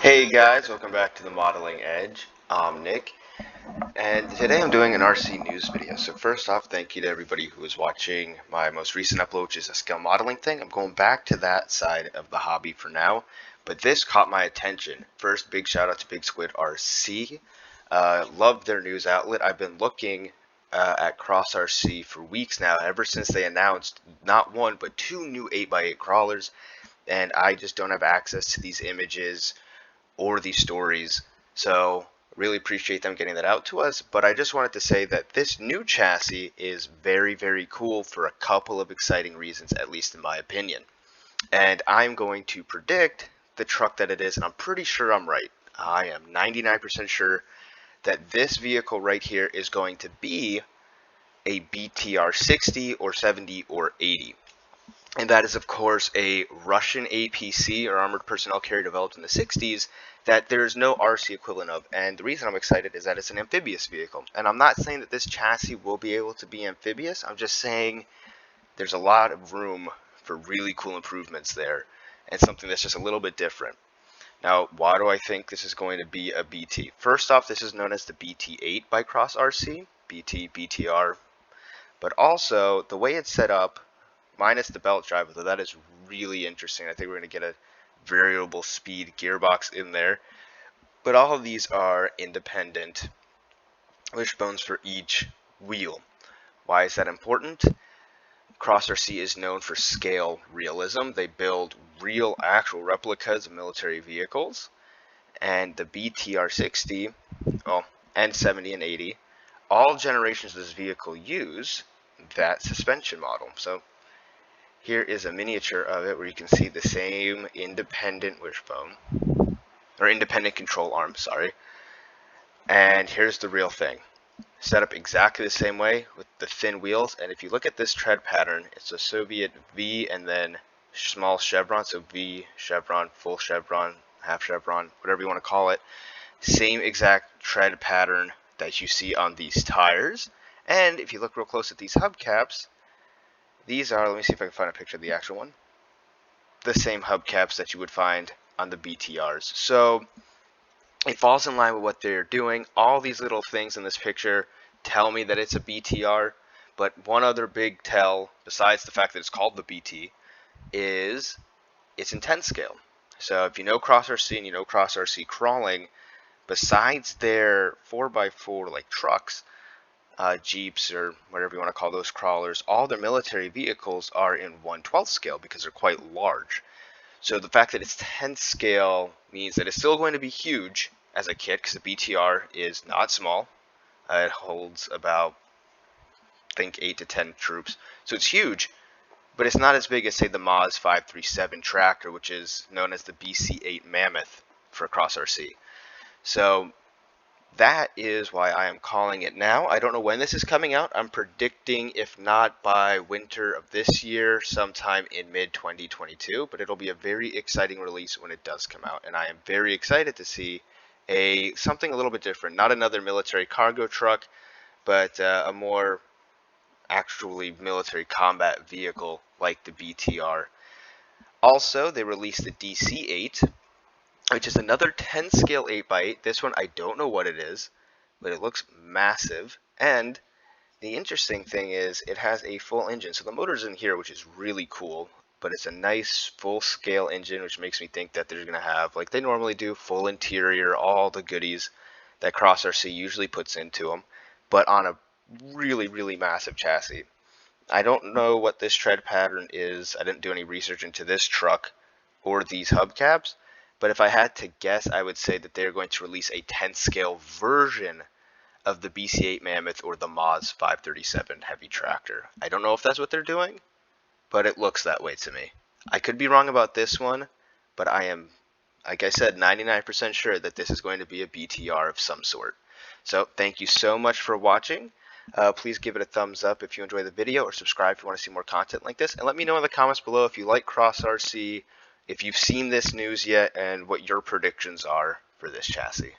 Hey guys, welcome back to the Modeling Edge. I'm Nick, and today I'm doing an RC news video. So first off, thank you to everybody who was watching my most recent upload, which is a scale modeling thing. I'm going back to that side of the hobby for now, but this caught my attention. First, big shout out to Big Squid RC. Love their news outlet. I've been looking at Cross RC for weeks now, ever since they announced not one, but two new 8x8 crawlers, and I just don't have access to these images or these stories. So really appreciate them getting that out to us. But I just wanted to say that this new chassis is very, very cool for a couple of exciting reasons, at least in my opinion. And I'm going to predict the truck that it is, and I'm pretty sure I'm right. I am 99% sure that this vehicle right here is going to be a BTR 60 or 70 or 80. And that is, of course, a Russian APC, or armored personnel carrier, developed in the 60s that there is no RC equivalent of. And the reason I'm excited is that it's an amphibious vehicle. And I'm not saying that this chassis will be able to be amphibious. I'm just saying there's a lot of room for really cool improvements there and something that's just a little bit different. Now, why do I think this is going to be a BT? First off, this is known as the BT8 by Cross RC, BT, BTR. But also, the way it's set up, minus the belt drive, though that is really interesting. I think we're going to get a variable speed gearbox in there. But all of these are independent wishbones for each wheel. Why is that important? Cross RC is known for scale realism. They build real, actual replicas of military vehicles. And the BTR 60, and 70 and 80, all generations of this vehicle use that suspension model. So here is a miniature of it where you can see the same independent wishbone, or independent control arm, sorry. And here's the real thing. Set up exactly the same way with the thin wheels, and if you look at this tread pattern, it's a Soviet V and then small chevron, so V, chevron, full chevron, half chevron, whatever you want to call it. Same exact tread pattern that you see on these tires. And if you look real close at these hubcaps, these are, let me see if I can find a picture of the actual one, the same hubcaps that you would find on the BTRs. So it falls in line with what they're doing. All these little things in this picture tell me that it's a BTR, but one other big tell, besides the fact that it's called the BT, is its intent scale. So if you know Cross RC and you know Cross RC crawling, besides their 4x4 like trucks, Jeeps, or whatever you want to call those crawlers, all their military vehicles are in 1/12 scale because they're quite large. So the fact that it's 10th scale means that it's still going to be huge as a kit, because the BTR is not small. It holds about, I think, 8 to 10 troops. So it's huge, but it's not as big as, say, the Moz 537 tractor, which is known as the BC8 Mammoth for Cross RC. So that is why I am calling it now. I don't know when this is coming out. I'm predicting, if not by winter of this year, sometime in mid-2022. But it'll be a very exciting release when it does come out. And I am very excited to see something a little bit different. Not another military cargo truck, but a more actually military combat vehicle like the BTR. Also, they released the DC-8, which is another 10 scale 8x8. This one, I don't know what it is, but it looks massive. And the interesting thing is it has a full engine. So the motor's in here, which is really cool, but it's a nice full scale engine, which makes me think that they're going to have, like they normally do, full interior, all the goodies that Cross RC usually puts into them, but on a really, really massive chassis. I don't know what this tread pattern is. I didn't do any research into this truck or these hubcaps. But if I had to guess, I would say that they're going to release a 10th scale version of the BC8 Mammoth or the Moz 537 heavy tractor. I don't know if that's what they're doing, but it looks that way to me. I could be wrong about this one, but I am, like I said, 99% sure that this is going to be a BTR of some sort. So thank you so much for watching. Please give it a thumbs up if you enjoy the video, or subscribe if you want to see more content like this. And let me know in the comments below if you like Cross RC, if you've seen this news yet, and what your predictions are for this chassis.